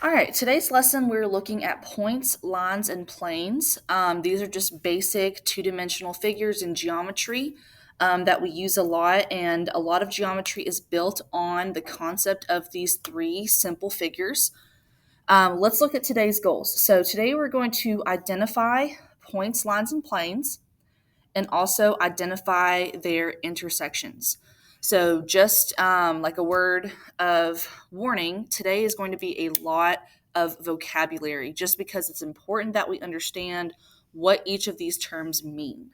All right, today's lesson we're looking at points, lines, and planes. These are just basic two-dimensional figures in geometry that we use a lot, and a lot of geometry is built on the concept of these three simple figures. Let's look at today's goals. So today we're going to identify points, lines, and planes, and also identify their intersections. So, just like a word of warning, today is going to be a lot of vocabulary just because it's important that we understand what each of these terms mean.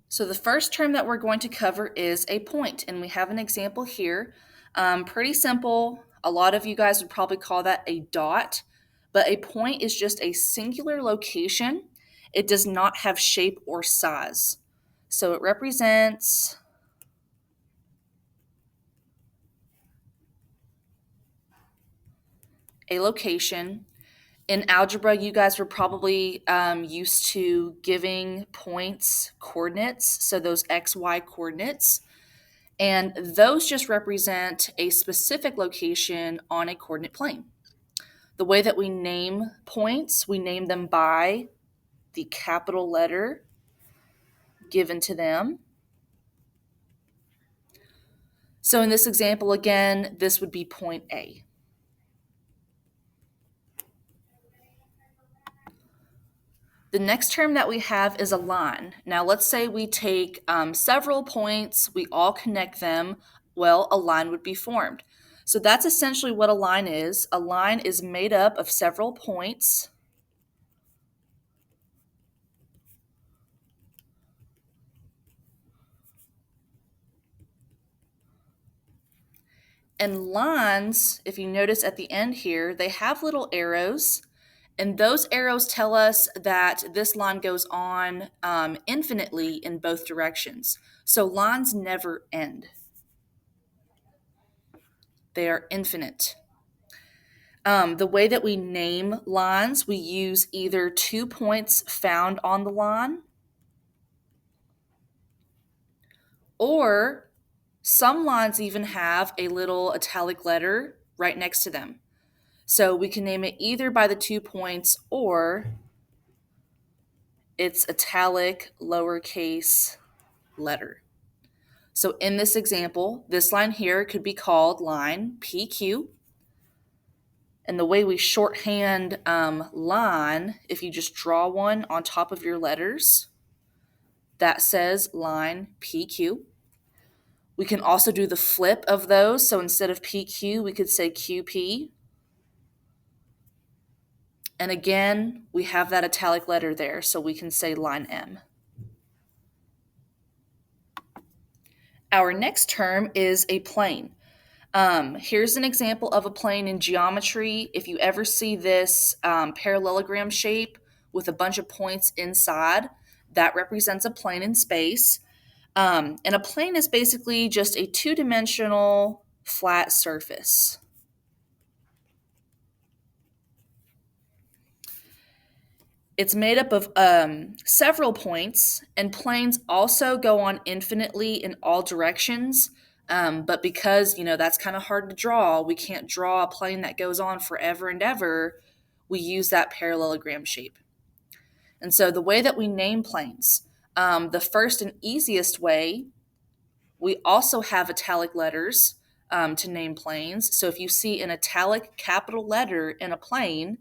So, the first term that we're going to cover is a point, and we have an example here. Pretty simple. A lot of you guys would probably call that a dot, but a point is just a singular location. It does not have shape or size. So it represents a location. In algebra, you guys were probably used to giving points coordinates, so those XY coordinates. And those just represent a specific location on a coordinate plane. The way that we name points, we name them by the capital letter given to them. So in this example, again, this would be point A. The next term that we have is a line. Now, let's say we take several points, we all connect them. Well, a line would be formed. So that's essentially what a line is. A line is made up of several points. And lines, if you notice at the end here, they have little arrows. And those arrows tell us that this line goes on infinitely in both directions. So lines never end. They are infinite. The way that we name lines, we use either 2 points found on the line, or some lines even have a little italic letter right next to them. So we can name it either by the 2 points or its italic lowercase letter. So in this example, this line here could be called line PQ. And the way we shorthand line, if you just draw one on top of your letters, that says line PQ. We can also do the flip of those. So instead of PQ, we could say QP. And again, we have that italic letter there, so we can say line M. Our next term is a plane. Here's an example of a plane in geometry. If you ever see this parallelogram shape with a bunch of points inside, that represents a plane in space. And a plane is basically just a two-dimensional flat surface. It's made up of several points, and planes also go on infinitely in all directions. But because, that's kind of hard to draw, we can't draw a plane that goes on forever and ever. We use that parallelogram shape. And so the way that we name planes, the first and easiest way, we also have italic letters to name planes. So if you see an italic capital letter in a plane,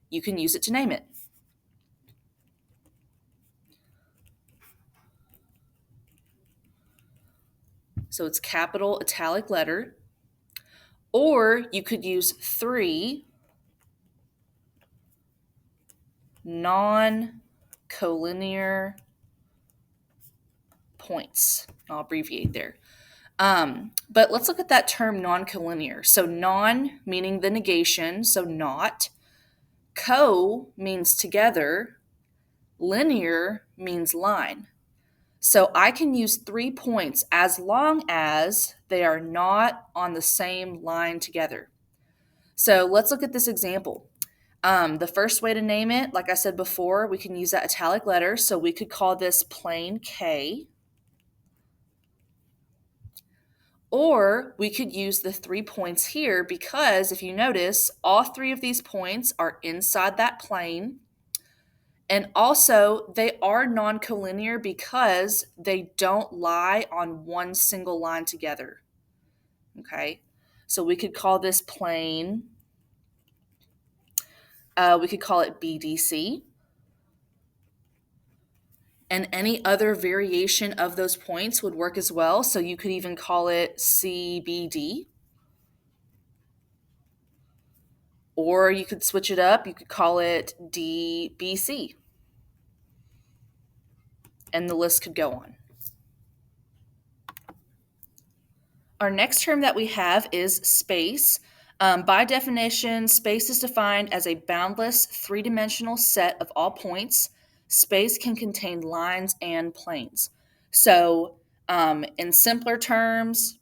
you can use it to name it. So it's capital italic letter. Or you could use 3 non-collinear points. I'll abbreviate there. But let's look at that term non-collinear. So non meaning the negation, so not. Co means together. Linear means line. So I can use 3 points as long as they are not on the same line together. So let's look at this example. The first way to name it, like I said before, we can use that italic letter. So we could call this plane K. Or we could use the 3 points here because if you notice, all 3 of these points are inside that plane. And also, they are non-collinear because they don't lie on one single line together. Okay, so we could call this plane, we could call it BDC. And any other variation of those points would work as well. So you could even call it CBD. Or you could switch it up. You could call it DBC. And the list could go on. Our next term that we have is space. By definition, space is defined as a boundless three-dimensional set of all points. Space can contain lines and planes. So, in simpler terms,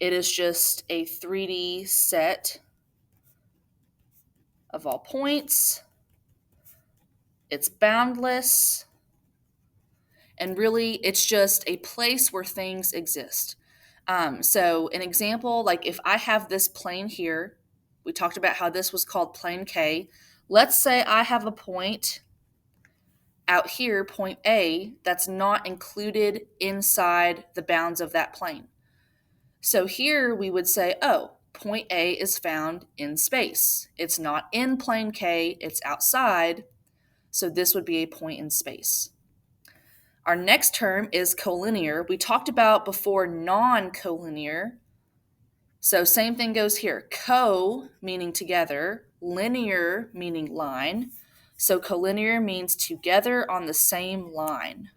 it is just a 3D set of all points. It's boundless. And really, it's just a place where things exist. So an example, like if I have this plane here, we talked about how this was called plane K. Let's say I have a point out here, point A, that's not included inside the bounds of that plane. So here we would say, oh, point A is found in space. It's not in plane K, it's outside. So this would be a point in space. Our next term is collinear. We talked about before non-collinear. So same thing goes here. Co meaning together, linear meaning line. So collinear means together on the same line.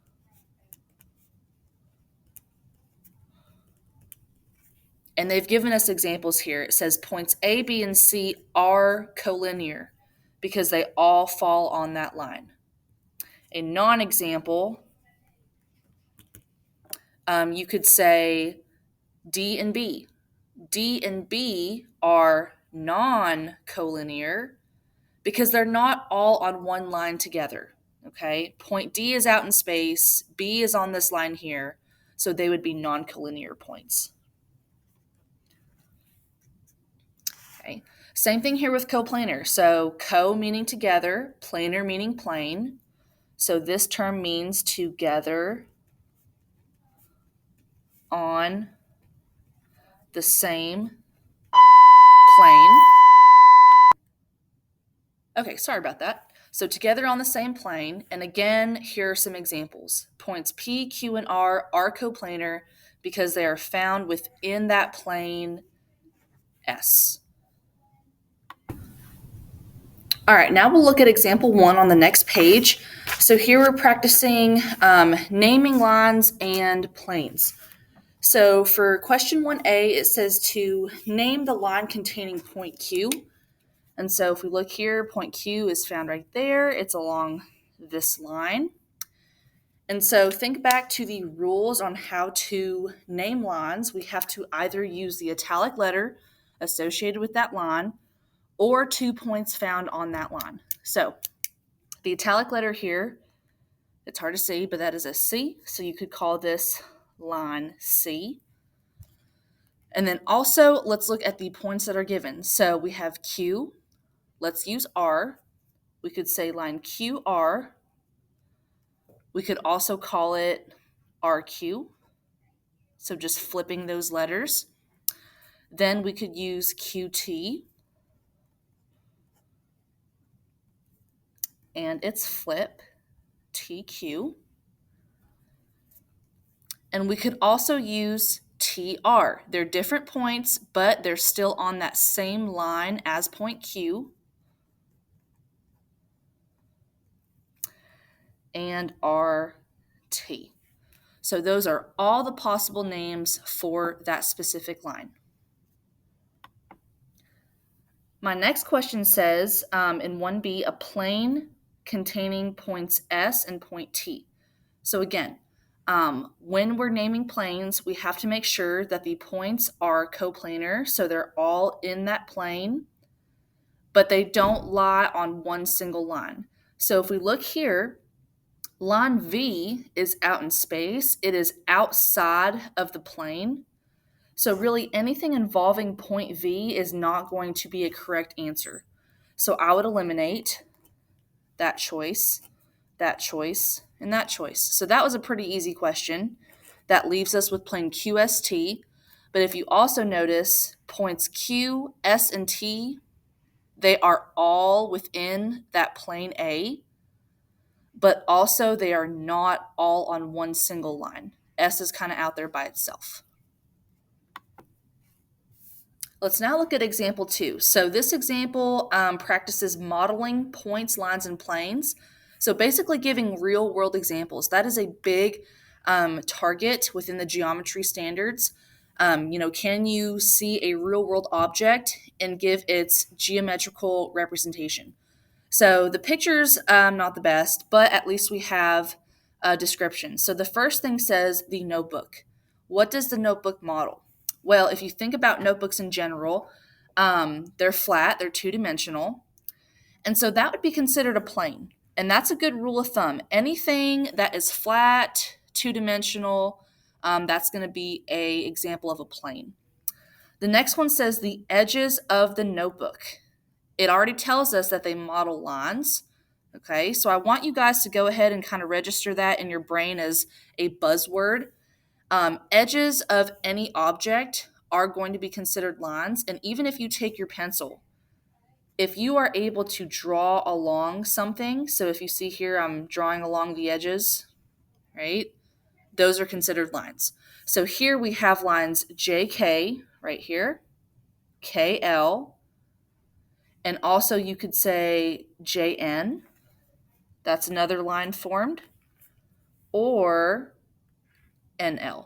And they've given us examples here. It says points A, B, and C are collinear because they all fall on that line. A non-example, you could say D and B. D and B are non-collinear because they're not all on one line together, okay? Point D is out in space, B is on this line here, so they would be non-collinear points. Okay, same thing here with coplanar. So co meaning together, planar meaning plane. So this term means together on the same plane. Okay, sorry about that. So together on the same plane, and again, here are some examples. Points P, Q, and R are coplanar because they are found within that plane S. All right, now we'll look at example 1 on the next page. So here we're practicing naming lines and planes. So for question 1A, it says to name the line containing point Q. And so if we look here, point Q is found right there. It's along this line. And so think back to the rules on how to name lines. We have to either use the italic letter associated with that line or 2 points found on that line. So the italic letter here, it's hard to see, but that is a C. So you could call this line C. And then also let's look at the points that are given. So we have Q. Let's use R. We could say line QR. We could also call it RQ. So just flipping those letters. Then we could use QT. And it's flip, TQ. And we could also use TR. They're different points, but they're still on that same line as point Q. And RT. So those are all the possible names for that specific line. My next question says in 1B, a plane containing points S and point T. So again, when we're naming planes, we have to make sure that the points are coplanar, so they're all in that plane, but they don't lie on one single line. So if we look here, line V is out in space. It is outside of the plane. So really anything involving point V is not going to be a correct answer. So I would eliminate that choice, and that choice. So that was a pretty easy question. That leaves us with plane QST. But if you also notice, points Q, S, and T, they are all within that plane A, but also they are not all on one single line. S is kind of out there by itself. Let's now look at example 2. So this example practices modeling points, lines, and planes. So basically giving real world examples. That is a big target within the geometry standards. Can you see a real world object and give its geometrical representation? So the picture's not the best, but at least we have a description. So the first thing says the notebook. What does the notebook model? Well, if you think about notebooks in general, they're flat, they're two-dimensional, and so that would be considered a plane. And that's a good rule of thumb. Anything that is flat, two-dimensional, that's going to be an example of a plane. The next one says the edges of the notebook. It already tells us that they model lines. Okay, so I want you guys to go ahead and kind of register that in your brain as a buzzword. Edges of any object are going to be considered lines. And even if you take your pencil, if you are able to draw along something, so if you see here, I'm drawing along the edges, right? Those are considered lines. So here we have lines JK right here, KL, and also you could say JN. That's another line formed, or NL,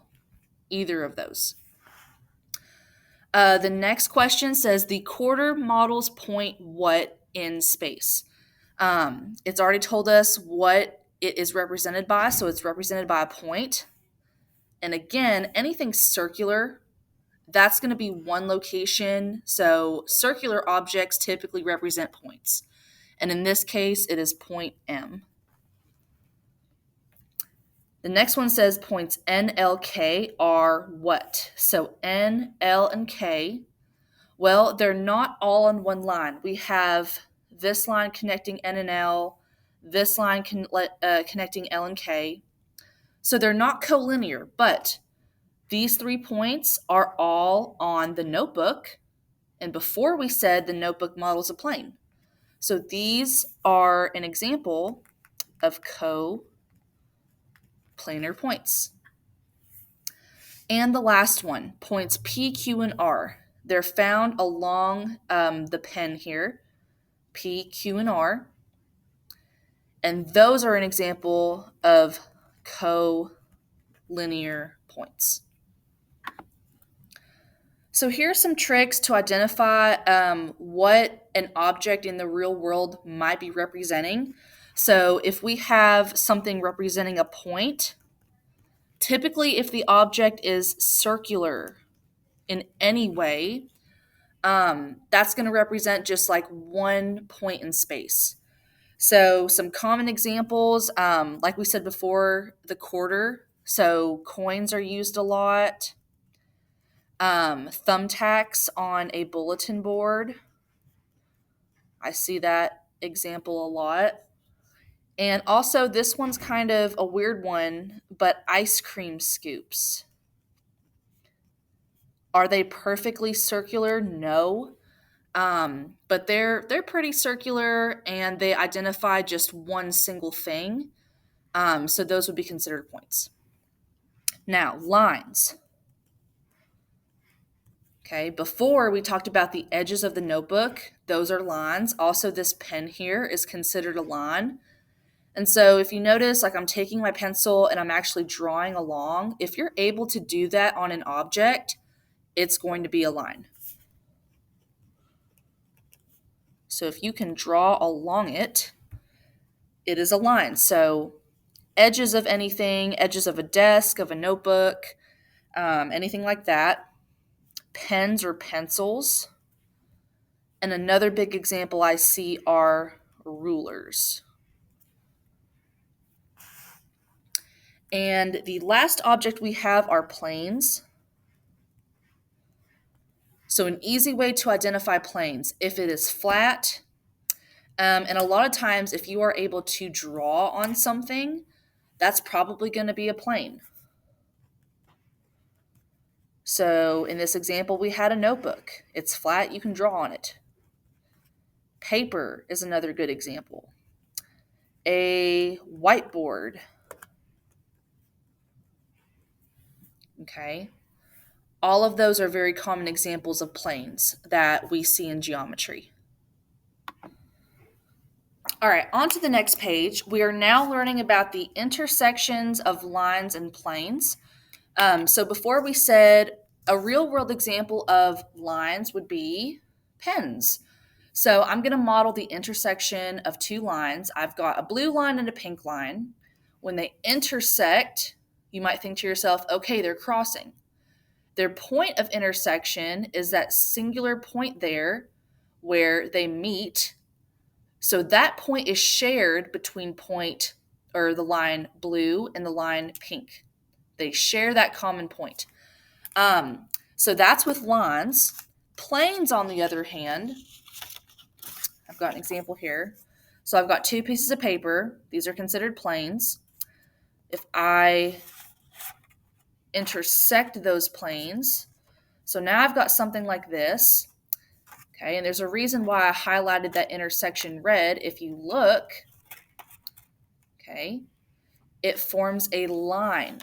either of those. The next question says the quarter models point what in space? It's already told us what it is represented by, so it's represented by a point. And again, anything circular, that's going to be one location. So circular objects typically represent points. And in this case, it is point M. The next one says points N, L, K are what? So N, L, and K, well, they're not all on one line. We have this line connecting N and L, this line connecting L and K. So they're not collinear, but these 3 points are all on the notebook. And before we said the notebook models a plane. So these are an example of coplanar points. And the last one, points P, Q, and R. They're found along the pen here, P, Q, and R. And those are an example of collinear points. So here are some tricks to identify what an object in the real world might be representing. So if we have something representing a point, typically if the object is circular in any way, that's going to represent just like one point in space. So some common examples, like we said before, the quarter. So coins are used a lot. Thumbtacks on a bulletin board. I see that example a lot. And also, this one's kind of a weird one, but ice cream scoops. Are they perfectly circular? No. But they're pretty circular and they identify just one single thing. So those would be considered points. Now, lines. Okay, before we talked about the edges of the notebook, those are lines. Also, this pen here is considered a line. And so if you notice, like I'm taking my pencil and I'm actually drawing along, if you're able to do that on an object, it's going to be a line. So if you can draw along it, it is a line. So edges of anything, edges of a desk, of a notebook, anything like that. Pens or pencils. And another big example I see are rulers. And the last object we have are planes. So an easy way to identify planes, if it is flat, and a lot of times if you are able to draw on something, that's probably going to be a plane. So in this example, we had a notebook. It's flat, you can draw on it. Paper is another good example. A whiteboard. Okay. All of those are very common examples of planes that we see in geometry. All right, on to the next page. We are now learning about the intersections of lines and planes. So before we said a real world example of lines would be pens. So I'm going to model the intersection of two lines. I've got a blue line and a pink line. When they intersect, you might think to yourself, okay, they're crossing. Their point of intersection is that singular point there where they meet. So that point is shared between point or the line blue and the line pink. They share that common point. So that's with lines. Planes, on the other hand, I've got an example here. So I've got two pieces of paper. These are considered planes. If I intersect those planes, so now I've got something like this. Okay, and there's a reason why I highlighted that intersection red. If you look, okay, it forms a line.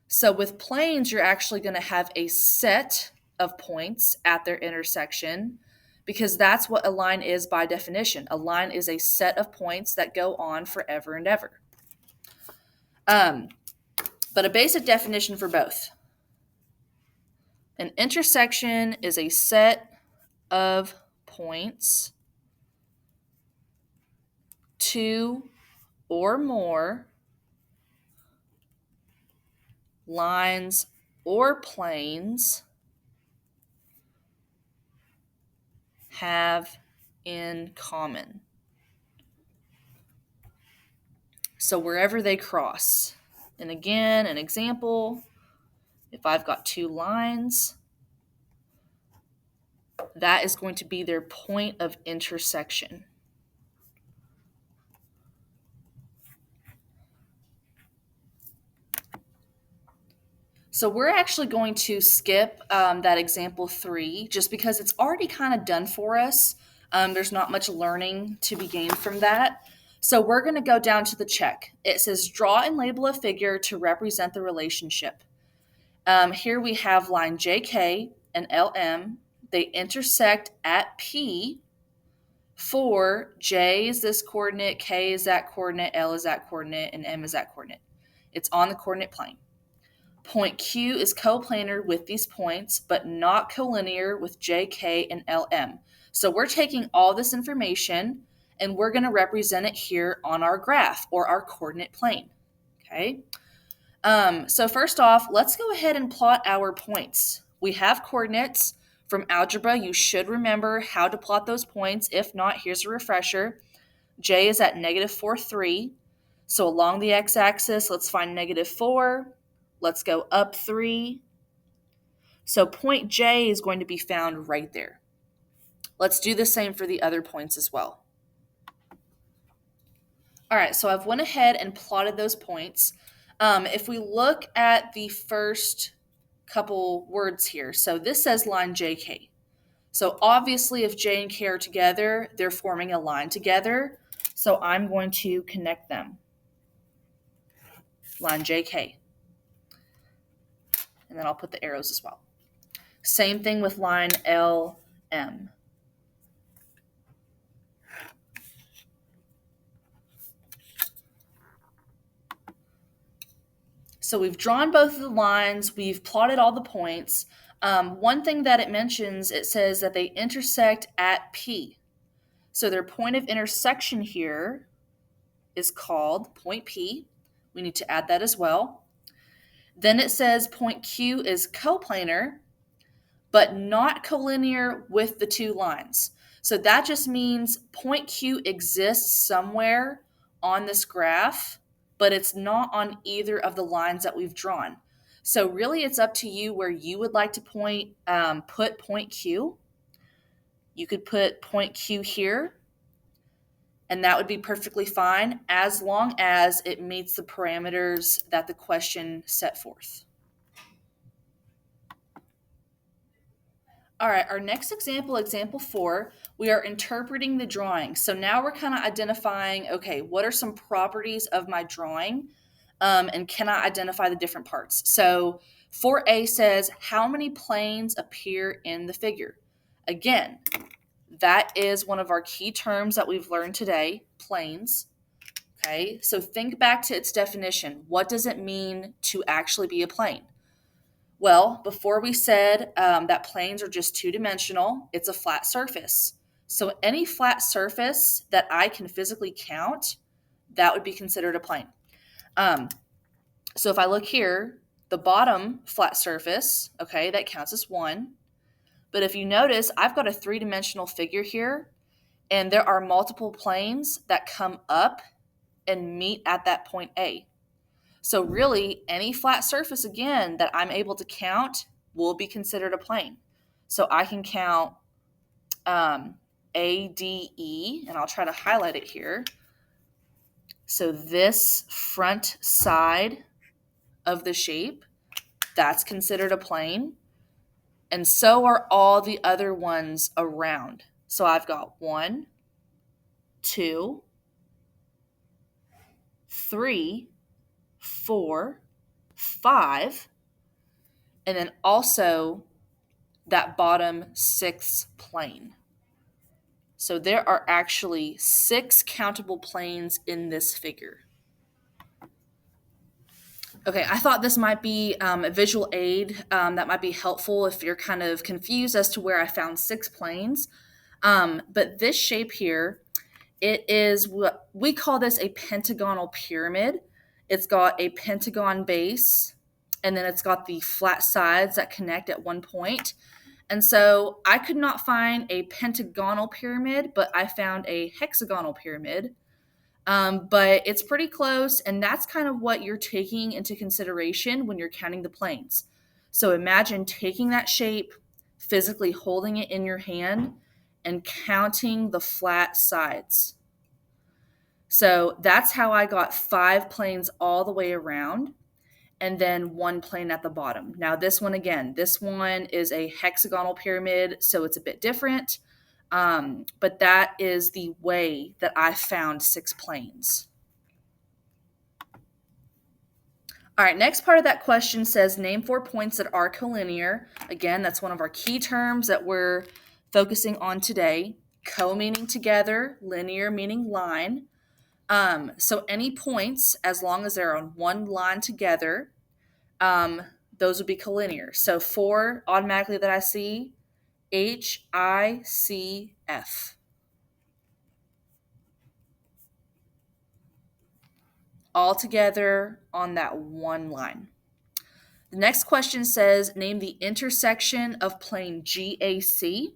So with planes, you're actually going to have a set of points at their intersection because that's what a line is by definition. A line is a set of points that go on forever and ever. But a basic definition for both. An intersection is a set of points, two or more lines or planes have in common. So wherever they cross. And again, an example, if I've got two lines, that is going to be their point of intersection. So we're actually going to skip that example 3 just because it's already kind of done for us. There's not much learning to be gained from that. So we're going to go down to the check. It says draw and label a figure to represent the relationship. Here we have line JK and LM. They intersect at P for J is this coordinate, K is that coordinate, L is that coordinate, and M is that coordinate. It's on the coordinate plane. Point Q is coplanar with these points, but not collinear with JK and LM. So we're taking all this information and we're going to represent it here on our graph or our coordinate plane. Okay. So first off, let's go ahead and plot our points. We have coordinates from algebra. You should remember how to plot those points. If not, here's a refresher. J is at -4, 3. So along the x-axis, let's find -4. Let's go up 3. So point J is going to be found right there. Let's do the same for the other points as well. All right, so I've went ahead and plotted those points. If we look at the first couple words here, so this says line JK. So obviously if J and K are together, they're forming a line together. So I'm going to connect them. Line JK. And then I'll put the arrows as well. Same thing with line LM. So we've drawn both of the lines, we've plotted all the points. One thing that it mentions, it says that they intersect at P. So their point of intersection here is called point P. We need to add that as well. Then it says point Q is coplanar, but not collinear with the two lines. So that just means point Q exists somewhere on this graph, but it's not on either of the lines that we've drawn. So really it's up to you where you would like to put point Q. You could put point Q here, and that would be perfectly fine as long as it meets the parameters that the question set forth. All right, our next example, example 4, we are interpreting the drawing. So now we're kind of identifying, okay, what are some properties of my drawing? And can I identify the different parts? So 4A says, how many planes appear in the figure? Again, that is one of our key terms that we've learned today, planes. Okay, so think back to its definition. What does it mean to actually be a plane? Well, before we said that planes are just two-dimensional, it's a flat surface. So any flat surface that I can physically count, that would be considered a plane. So if I look here, the bottom flat surface, okay, that counts as 1. But if you notice, I've got a three-dimensional figure here, and there are multiple planes that come up and meet at that point A. So really, any flat surface, again, that I'm able to count will be considered a plane. So I can count A, D, E, and I'll try to highlight it here. So this front side of the shape, that's considered a plane. And so are all the other ones around. So I've got 1, 2, 3, 4, 5, and then also that bottom 6th plane. So there are actually 6 countable planes in this figure. Okay, I thought this might be a visual aid that might be helpful if you're kind of confused as to where I found 6 planes. But this shape here, it is what we call this a pentagonal pyramid. It's got a pentagon base, and then it's got the flat sides that connect at one point. And so I could not find a pentagonal pyramid, but I found a hexagonal pyramid. But it's pretty close, and that's kind of what you're taking into consideration when you're counting the planes. So imagine taking that shape, physically holding it in your hand, and counting the flat sides. So that's how I got 5 planes all the way around, and then 1 plane at the bottom. Now this one, again, this one is a hexagonal pyramid, so it's a bit different. But that is the way that I found 6 planes. All right, next part of that question says name 4 points that are collinear. Again, that's one of our key terms that we're focusing on today. Co meaning together, linear meaning line. So any points, as long as they're on one line together, those would be collinear. So 4 automatically that I see, H, I, C, F. All together on that one line. The next question says, name the intersection of plane GAC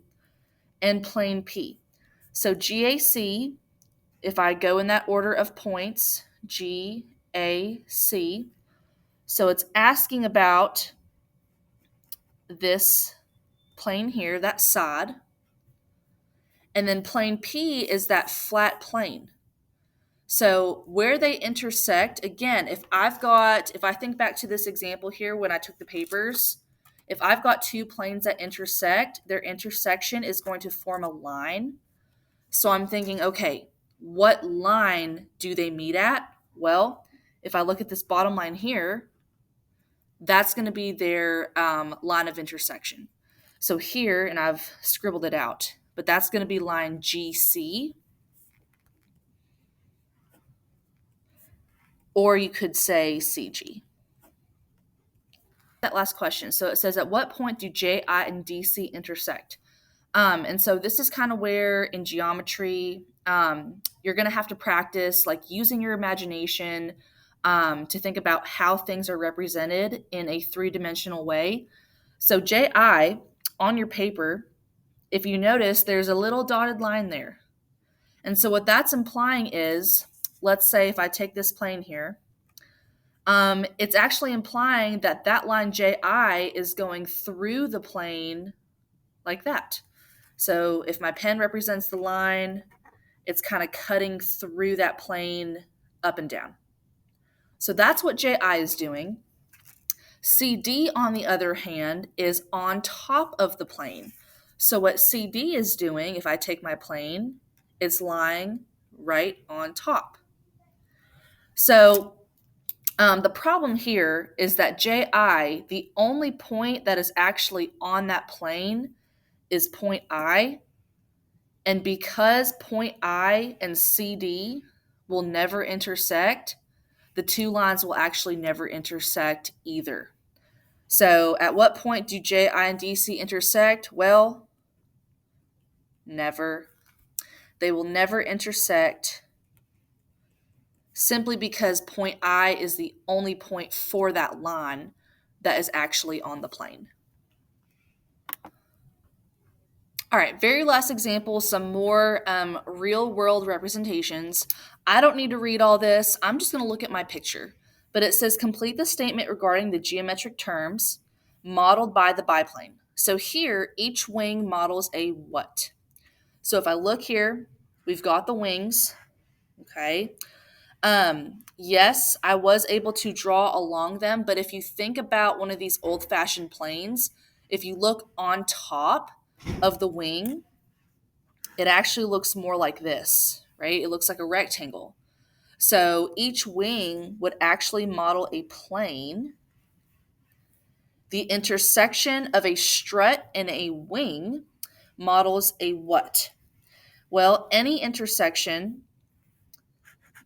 and plane P. So GAC, if I go in that order of points, GAC, so it's asking about this plane here, that side, and then plane P is that flat plane. So where they intersect, again, if I think back to this example here when I took the papers, if I've got 2 planes that intersect, their intersection is going to form a line. So I'm thinking, okay, what line do they meet at? Well, if I look at this bottom line here, that's going to be their line of intersection. So here, and I've scribbled it out, but that's going to be line GC. Or you could say CG. That last question. So it says, at what point do JI and DC intersect? And so this is kind of where in geometry, you're going to have to practice like using your imagination to think about how things are represented in a 3-dimensional way. So JI on your paper, if you notice, there's a little dotted line there. And so what that's implying is, let's say if I take this plane here, It's actually implying that that line JI is going through the plane like that. So if my pen represents the line, it's kind of cutting through that plane up and down. So that's what JI is doing. CD, on the other hand, is on top of the plane. So what CD is doing, if I take my plane, it's lying right on top. So the problem here is that JI, the only point that is actually on that plane is point I. And because point I and CD will never intersect, the two lines will actually never intersect either. So at what point do JI and DC intersect? Well, never. They will never intersect simply because point I is the only point for that line that is actually on the plane. All right, very last example, some more real world representations. I don't need to read all this. I'm just going to look at my picture. But it says complete the statement regarding the geometric terms modeled by the biplane. So here, each wing models a what? So if I look here, we've got the wings, okay? Yes, I was able to draw along them, but if you think about one of these old-fashioned planes, if you look on top of the wing, it actually looks more like this, right? It looks like a rectangle. So each wing would actually model a plane. The intersection of a strut and a wing models a what? Well, any intersection,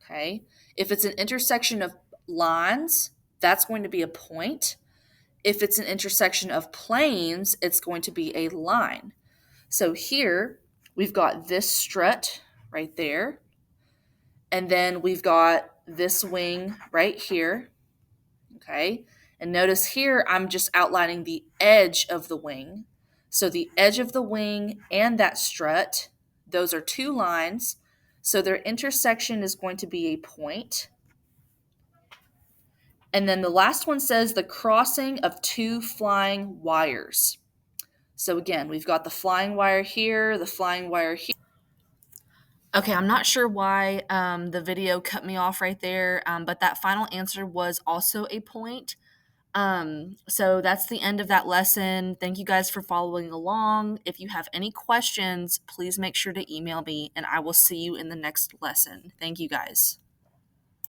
okay, if it's an intersection of lines, that's going to be a point. If it's an intersection of planes, it's going to be a line. So here we've got this strut right there, and then we've got this wing right here, okay? And notice here I'm just outlining the edge of the wing. So the edge of the wing and that strut, those are two lines. So their intersection is going to be a point. And then the last one says the crossing of two flying wires. So again, we've got the flying wire here, the flying wire here. Okay, I'm not sure why the video cut me off right there, but that final answer was also a point. So that's the end of that lesson. Thank you guys for following along. If you have any questions, please make sure to email me, and I will see you in the next lesson. Thank you guys.